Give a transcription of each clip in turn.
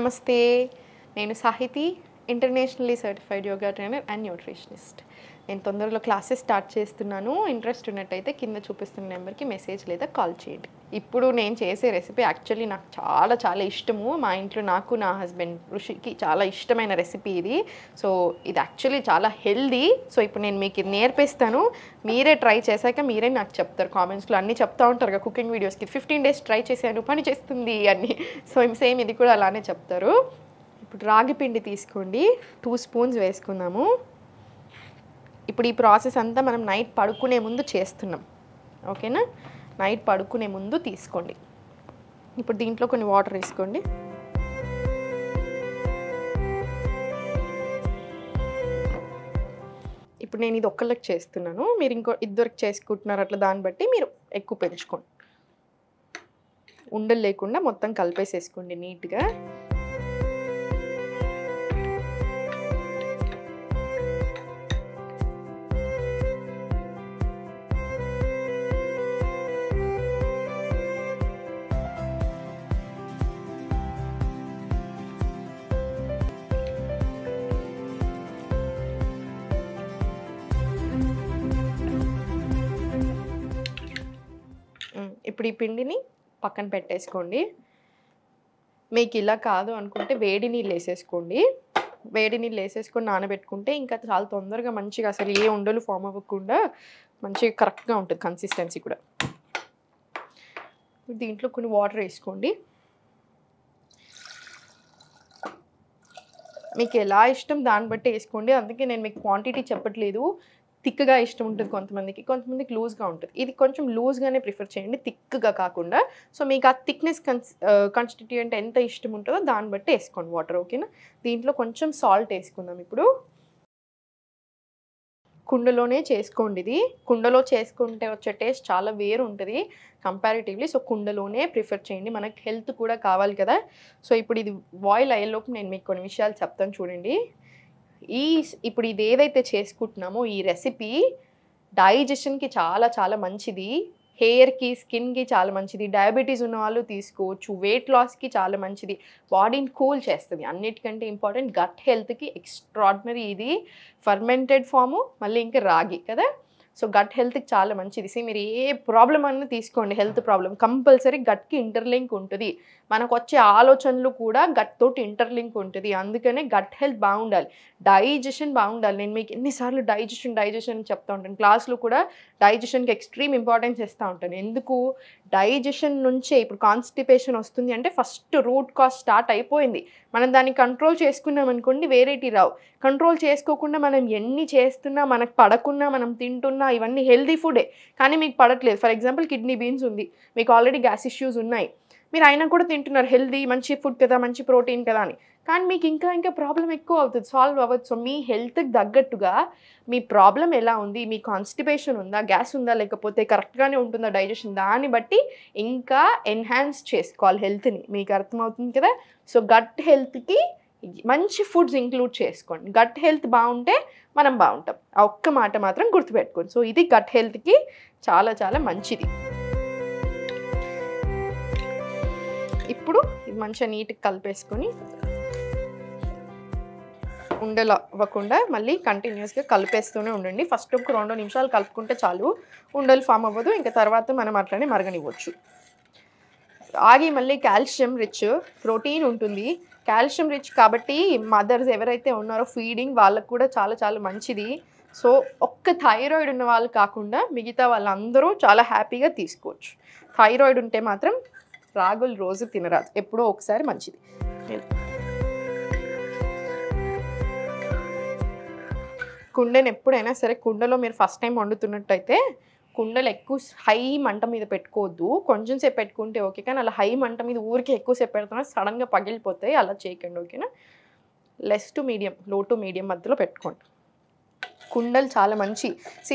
నమస్తే. నేను Sahiti, internationally certified yoga trainer and nutritionist. నేను తొందరలో క్లాసెస్ స్టార్ట్ చేస్తున్నాను. ఇంట్రెస్ట్ ఉన్నట్టయితే కింద చూపిస్తున్న నెంబర్కి మెసేజ్ లేదా కాల్ చేయండి. ఇప్పుడు నేను చేసే రెసిపీ యాక్చువల్లీ నాకు చాలా చాలా ఇష్టము. మా ఇంట్లో నాకు, నా హస్బెండ్ ఋషికి చాలా ఇష్టమైన రెసిపీ ఇది. సో ఇది యాక్చువల్లీ చాలా హెల్దీ. సో ఇప్పుడు నేను మీకు ఇది నేర్పిస్తాను. మీరే ట్రై చేశాక మీరే నాకు చెప్తారు. కామెంట్స్లో అన్నీ చెప్తూ ఉంటారు కదా కుకింగ్ వీడియోస్కి, 15 days ట్రై చేశాను పని చేస్తుంది అని. సో సేమ్ ఇది కూడా అలానే చెప్తారు. ఇప్పుడు రాగి పిండి తీసుకోండి, 2 spoons వేసుకుందాము. ఇప్పుడు ఈ ప్రాసెస్ అంతా మనం నైట్ పడుకునే ముందు చేస్తున్నాం, ఓకేనా? నైట్ పడుకునే ముందు తీసుకోండి. ఇప్పుడు దీంట్లో కొన్ని వాటర్ వేసుకోండి. ఇప్పుడు నేను ఇది ఒక్కళ్ళకి చేస్తున్నాను, మీరు ఇంకో ఇద్దరికి చేసుకుంటున్నారు, అట్లా దాన్ని బట్టి మీరు ఎక్కువ పెంచుకోండి. ఉండలు లేకుండా మొత్తం కలిపేసేసుకోండి నీట్గా. ఇప్పుడు ఈ పిండిని పక్కన పెట్టేసుకోండి. మీకు ఇలా కాదు అనుకుంటే వేడి నీళ్ళు వేసేసుకోండి. వేడి నీళ్ళు వేసేసుకొని నానబెట్టుకుంటే ఇంకా చాలా తొందరగా మంచిగా అసలు ఏ ఉండలు ఫామ్ అవ్వకుండా మంచిగా కరెక్ట్గా ఉంటుంది కన్సిస్టెన్సీ కూడా. దీంట్లో కొన్ని వాటర్ వేసుకోండి. మీకు ఎలా ఇష్టం దాన్ని బట్టి వేసుకోండి. అందుకే నేను మీకు క్వాంటిటీ చెప్పట్లేదు. థిక్గా ఇష్టం ఉంటుంది కొంతమందికి లూజ్గా ఉంటుంది. ఇది కొంచెం లూజ్గానే ప్రిఫర్ చేయండి, థిక్గా కాకుండా. సో మీకు ఆ థిక్నెస్ కాన్స్టిట్యూయెంట్ ఎంత ఇష్టం ఉంటుందో దాన్ని బట్టి వేసుకోండి వాటర్, ఓకేనా? దీంట్లో కొంచెం సాల్ట్ వేసుకుందాం. ఇప్పుడు కుండలోనే చేసుకోండి. ఇది కుండలో చేసుకుంటే వచ్చే టేస్ట్ చాలా వేరు ఉంటుంది కంపారిటివ్లీ. సో కుండలోనే ప్రిఫర్ చేయండి, మనకి హెల్త్ కూడా కావాలి కదా. సో ఇప్పుడు ఇది బాయిల్ అయ్యేలోపు నేను మీకు కొన్ని విషయాలు చెప్తాను చూడండి. ఇప్పుడు ఇది ఏదైతే చేసుకుంటున్నామో ఈ రెసిపీ డైజెషన్కి చాలా చాలా మంచిది, హెయిర్కి, స్కిన్కి చాలా మంచిది, డయాబెటీస్ ఉన్న వాళ్ళు తీసుకోవచ్చు, వెయిట్ లాస్కి చాలా మంచిది, బాడీని కూల్ చేస్తుంది. అన్నిటికంటే ఇంపార్టెంట్ గట్ హెల్త్కి ఎక్స్ట్రాడినరీ. ఇది ఫర్మెంటెడ్ ఫాము, మళ్ళీ ఇంకా రాగి కదా. సో గట్ హెల్త్కి చాలా మంచిది. మీరు ఏ ప్రాబ్లం అన్నా తీసుకోండి, హెల్త్ ప్రాబ్లం కంపల్సరీ గట్కి ఇంటర్లింక్ ఉంటుంది. మనకు వచ్చే ఆలోచనలు కూడా గట్ తోటి ఇంటర్లింక్ ఉంటుంది. అందుకనే గట్ హెల్త్ బాగుండాలి, డైజెషన్ బాగుండాలి. నేను మీకు ఎన్నిసార్లు డైజెషన్ చెప్తూ ఉంటాను. క్లాస్లో కూడా డైజెషన్కి ఎక్స్ట్రీమ్ ఇంపార్టెన్స్ ఇస్తూ ఉంటాను. ఎందుకు? డైజెషన్ నుంచే ఇప్పుడు కాన్స్టిపేషన్ వస్తుంది అంటే ఫస్ట్ రూట్ కాజ్ స్టార్ట్ అయిపోయింది. మనం దాన్ని కంట్రోల్ చేసుకున్నాం అనుకోండి, వేరేటి రావు. కంట్రోల్ చేసుకోకుండా మనం ఎన్ని చేస్తున్నా, మనకు పడకున్నా, మనం తింటున్నా, ఇవన్నీ హెల్దీ ఫుడే కానీ మీకు పడట్లేదు. ఫర్ ఎగ్జాంపుల్ కిడ్నీ బీన్స్ ఉంది, మీకు ఆల్రెడీ గ్యాస్ ఇష్యూస్ ఉన్నాయి, మీరు అయినా కూడా తింటున్నారు, హెల్దీ మంచి ఫుడ్ కదా, మంచి ప్రోటీన్ కదా అని. కానీ మీకు ఇంకా ప్రాబ్లం ఎక్కువ అవుతుంది, సాల్వ్ అవ్వదు. సో మీ హెల్త్కి తగ్గట్టుగా మీ ప్రాబ్లం ఎలా ఉంది, మీ కాన్స్టిపేషన్ ఉందా, గ్యాస్ ఉందా, లేకపోతే కరెక్ట్గానే ఉంటుందా డైజెషన్, దాన్ని బట్టి ఇంకా ఎన్హాన్స్ చేసుకోవాలి హెల్త్ని. మీకు అర్థమవుతుంది కదా. సో గట్ హెల్త్కి మంచి ఫుడ్స్ ఇంక్లూడ్ చేసుకోండి. గట్ హెల్త్ బాగుంటే మనం బాగుంటాం. ఆ ఒక్క మాట మాత్రం గుర్తుపెట్టుకోండి. సో ఇది గట్ హెల్త్కి చాలా చాలా మంచిది. ఇప్పుడు ఇది మంచిగా నీట్గా కలిపేసుకొని ఉండలు అవ్వకుండా మళ్ళీ కంటిన్యూస్గా కలిపేస్తూనే ఉండండి. ఫస్ట్ ఒక 2 నిమిషాలు కలుపుకుంటే చాలు, ఉండలు ఫామ్ అవ్వదు. ఇంకా తర్వాత మనం అట్లనే మరగనివ్వచ్చు. రాగి మళ్ళీ కాల్షియం రిచ్, ప్రోటీన్ ఉంటుంది, కాల్షియం రిచ్ కాబట్టి మదర్స్ ఎవరైతే ఉన్నారో ఫీడింగ్ వాళ్ళకు కూడా చాలా చాలా మంచిది. సో ఒక్క థైరాయిడ్ ఉన్న వాళ్ళు కాకుండా మిగతా వాళ్ళందరూ చాలా హ్యాపీగా తీసుకోవచ్చు. థైరాయిడ్ ఉంటే మాత్రం రాగులు రోజు తినరాదు, ఎప్పుడో ఒకసారి మంచిది. కుండను ఎప్పుడైనా సరే, కుండలో మీరు ఫస్ట్ టైం వండుతున్నట్టయితే కుండలు ఎక్కువ హై మంట మీద పెట్టుకోవద్దు. కొంచెం సేపు పెట్టుకుంటే ఓకే, కానీ అలా హై మంట మీద ఊరికే ఎక్కువసేపు పెడుతున్నా సడన్గా పగిలిపోతాయి, అలా చేయకండి, ఓకేనా? లెస్ టు మీడియం, లో టు మీడియం మధ్యలో పెట్టుకోండి. కుండలు చాలా మంచి.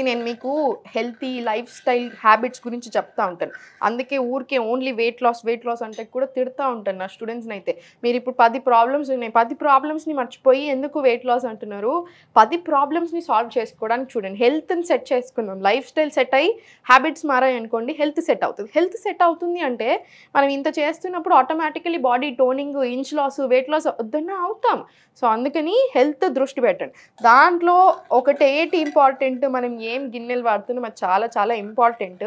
నేను మీకు హెల్తీ లైఫ్ స్టైల్ హ్యాబిట్స్ గురించి చెప్తా ఉంటాను. అందుకే ఊరికే ఓన్లీ వెయిట్ లాస్ అంటే కూడా తిడతా ఉంటాను నా స్టూడెంట్స్ని అయితే. మీరు ఇప్పుడు 10 ప్రాబ్లమ్స్ ఉన్నాయి, 10 ప్రాబ్లమ్స్ని మర్చిపోయి ఎందుకు వెయిట్ లాస్ అంటున్నారు? 10 ప్రాబ్లమ్స్ని సాల్వ్ చేసుకోవడానికి చూడండి. హెల్త్ని సెట్ చేసుకుందాం, లైఫ్ స్టైల్ సెట్ అయ్యి హ్యాబిట్స్ మారాయి అనుకోండి, హెల్త్ సెట్ అవుతుంది. హెల్త్ సెట్ అవుతుంది అంటే మనం ఇంత చేస్తున్నప్పుడు automatically body toning, inch loss, weight loss వద్దన్నా అవుతాం. సో అందుకని హెల్త్ దృష్టి పెట్టండి. దాంట్లో ఒకటి ఏంటి ఇంపార్టెంట్, మనం ఏం గిన్నెలు వాడుతున్నాం అది చాలా చాలా ఇంపార్టెంట్.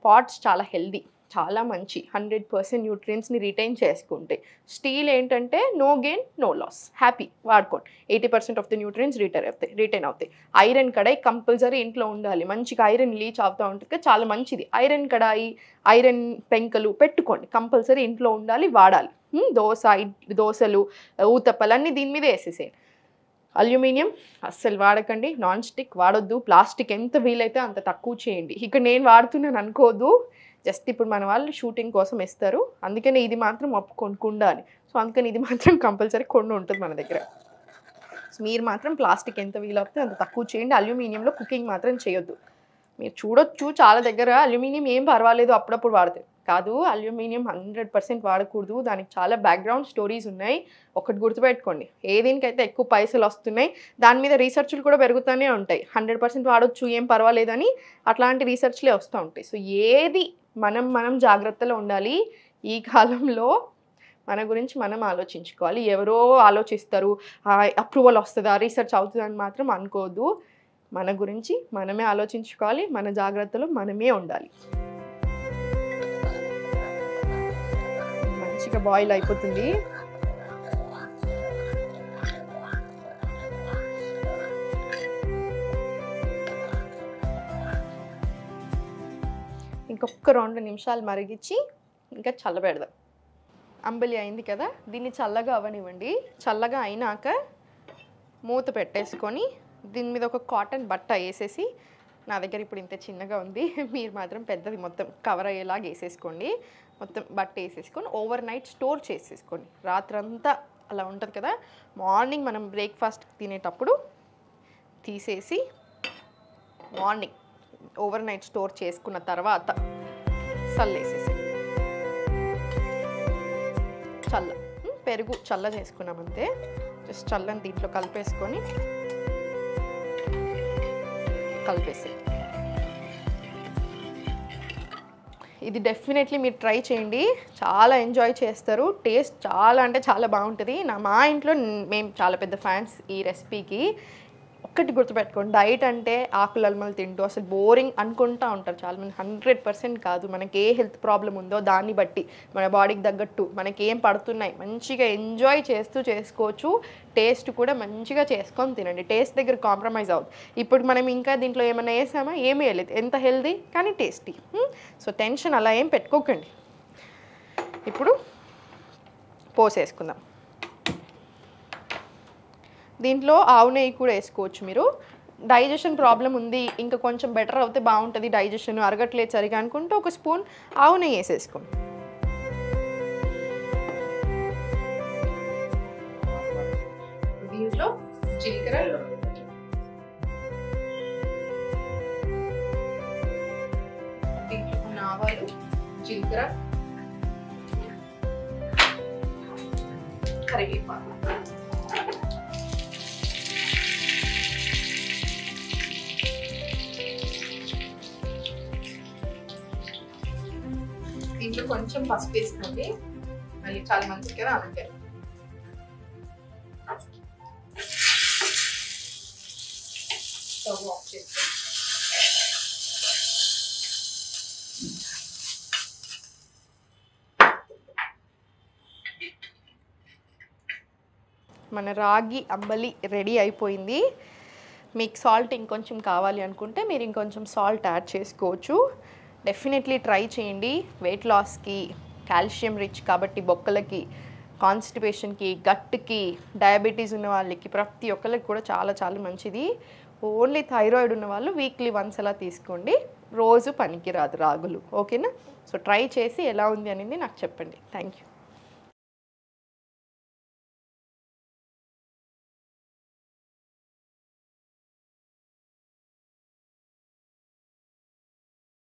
పాట్స్ చాలా హెల్దీ, చాలా మంచి, 100% న్యూట్రియన్స్ని రిటైన్ చేసుకుంటాయి. స్టీల్ ఏంటంటే no gain no loss, happy వాడుకోండి. 80% ఆఫ్ ద న్యూట్రియన్స్ రిటైన్ అవుతాయి. ఐరన్ కడాయి కంపల్సరీ ఇంట్లో ఉండాలి, మంచిగా ఐరన్ లీచ్ అవుతూ ఉంటుంది, చాలా మంచిది. ఐరన్ కడాయి, ఐరన్ పెంకలు పెట్టుకోండి, కంపల్సరీ ఇంట్లో ఉండాలి, వాడాలి. దోశలు, ఊతప్పలు అన్నీ దీని మీద వేసేసేయండి. అల్యూమినియం అస్సలు వాడకండి, నాన్ స్టిక్ వాడొద్దు, ప్లాస్టిక్ ఎంత వీలైతే అంత తక్కువ చేయండి. ఇక్కడ నేను వాడుతున్నాను అనుకోదు, జస్ట్ ఇప్పుడు మన వాళ్ళు షూటింగ్ కోసం ఇస్తారు, అందుకని ఇది మాత్రం ఒప్పుకొని కుండ అని. సో అందుకని ఇది మాత్రం కంపల్సరీ కొండ ఉంటుంది మన దగ్గర. సో మీరు మాత్రం ప్లాస్టిక్ ఎంత వీలవుతే అంత తక్కువ చేయండి. అల్యూమినియంలో కుకింగ్ మాత్రం చేయొద్దు. మీరు చూడొచ్చు చాలా దగ్గర అల్యూమినియం ఏం పర్వాలేదు అప్పుడప్పుడు వాడతారు, కాదు అల్యూమినియం 100% వాడకూడదు. దానికి చాలా బ్యాక్గ్రౌండ్ స్టోరీస్ ఉన్నాయి. ఒకటి గుర్తుపెట్టుకోండి, ఏదేనికైతే ఎక్కువ పైసలు వస్తున్నాయి దాని మీద రీసెర్చ్లు కూడా పెరుగుతూనే ఉంటాయి. 100% వాడొచ్చు ఏం పర్వాలేదని అట్లాంటి రీసెర్చ్లే వస్తూ ఉంటాయి. సో ఏది మనం జాగ్రత్తలో ఉండాలి. ఈ కాలంలో మన గురించి మనం ఆలోచించుకోవాలి. ఎవరో ఆలోచిస్తారు, అప్రూవల్ వస్తుందా, రీసెర్చ్ అవుతుందని మాత్రం అనుకోవద్దు. మన గురించి మనమే ఆలోచించుకోవాలి, మన జాగ్రత్తలో మనమే ఉండాలి. మంచిగా బాయిల్ అయిపోతుంది. ఇంకొక 2 నిమిషాలు మరిగించి ఇంకా చల్లబెడదాం. అంబలి అయింది కదా, దీన్ని చల్లగా అవ్వనివ్వండి. చల్లగా అయినాక మూత పెట్టేసుకొని దీని మీద ఒక కాటన్ బట్ట వేసేసి, నా దగ్గర ఇప్పుడు ఇంత చిన్నగా ఉంది, మీరు మాత్రం పెద్దది మొత్తం కవర్ అయ్యేలాగా వేసేసుకోండి. మొత్తం బట్ట వేసేసుకొని ఓవర్ నైట్ స్టోర్ చేసేసుకోండి. రాత్రంతా అలా ఉంటుంది కదా, మార్నింగ్ మనం బ్రేక్ఫాస్ట్ తినేటప్పుడు తీసేసి మార్నింగ్ ఓవర్ నైట్ స్టోర్ చేసుకున్న తర్వాత చల్లేసేసి, పెరుగు చల్ల చేసుకున్నామంతే. జస్ట్ చల్లని దీంట్లో కలిపేసి ఇది డెఫినెట్లీ మీరు ట్రై చేయండి, చాలా ఎంజాయ్ చేస్తారు. టేస్ట్ చాలా అంటే చాలా బాగుంటుంది. మా ఇంట్లో మేము చాలా పెద్ద ఫ్యాన్స్ ఈ రెసిపీకి. ఒక్కటి గుర్తుపెట్టుకోండి, డైట్ అంటే ఆకులు అల్మలు తింటూ అసలు బోరింగ్ అనుకుంటూ ఉంటారు చాలామంది. 100% కాదు. మనకి ఏ హెల్త్ ప్రాబ్లం ఉందో దాన్ని బట్టి మన బాడీకి తగ్గట్టు మనకి ఏం పడుతున్నాయి మంచిగా ఎంజాయ్ చేస్తూ చేసుకోవచ్చు. టేస్ట్ కూడా మంచిగా చేసుకొని తినండి. టేస్ట్ దగ్గర కాంప్రమైజ్ అవుతుంది. ఇప్పుడు మనం ఇంకా దీంట్లో ఏమైనా వేసామా, ఏమీ వేయలేదు, ఎంత హెల్దీ కానీ టేస్టీ. సో టెన్షన్ అలా ఏం పెట్టుకోకండి. ఇప్పుడు పోసేసుకుందాం. దీంట్లో ఆవు నెయ్యి కూడా వేసుకోవచ్చు మీరు. డైజెషన్ ప్రాబ్లం ఉంది, ఇంకా కొంచెం బెటర్ అవుతే బాగుంటుంది, డైజెషన్ అరగట్లేదు సరిగా అనుకుంటే ఒక స్పూన్ ఆవు నెయ్యి వేసేసుకోండి. దీంట్లో జీలకర్ర, దీంట్లో ఆవాలు, జీలకర్ర, కరివేపాకు, దీంట్లో కొంచెం పసుపు వేసుకోండి, మళ్ళీ చాలా మంచిది కదా అందుకే. స్టవ్ ఆఫ్ చేసుకోండి. మన రాగి అంబలి రెడీ అయిపోయింది. మీకు సాల్ట్ ఇంకొంచెం కావాలి అనుకుంటే మీరు ఇంకొంచెం సాల్ట్ యాడ్ చేసుకోవచ్చు. డెఫినెట్లీ ట్రై చేయండి. వెయిట్ లాస్కి, కాల్షియం రిచ్ కాబట్టి బొక్కలకి, కాన్స్టిపేషన్కి, గట్కి, డయాబెటీస్ ఉన్న వాళ్ళకి, ప్రతి ఒక్కరికి కూడా చాలా చాలా మంచిది. ఓన్లీ థైరాయిడ్ ఉన్న వాళ్ళు వీక్లీ వన్స్ అలా తీసుకోండి, రోజు పనికి రాదు రాగులు. ఓకేనా? సో ట్రై చేసి ఎలా ఉంది అనేది నాకు చెప్పండి. Thank you.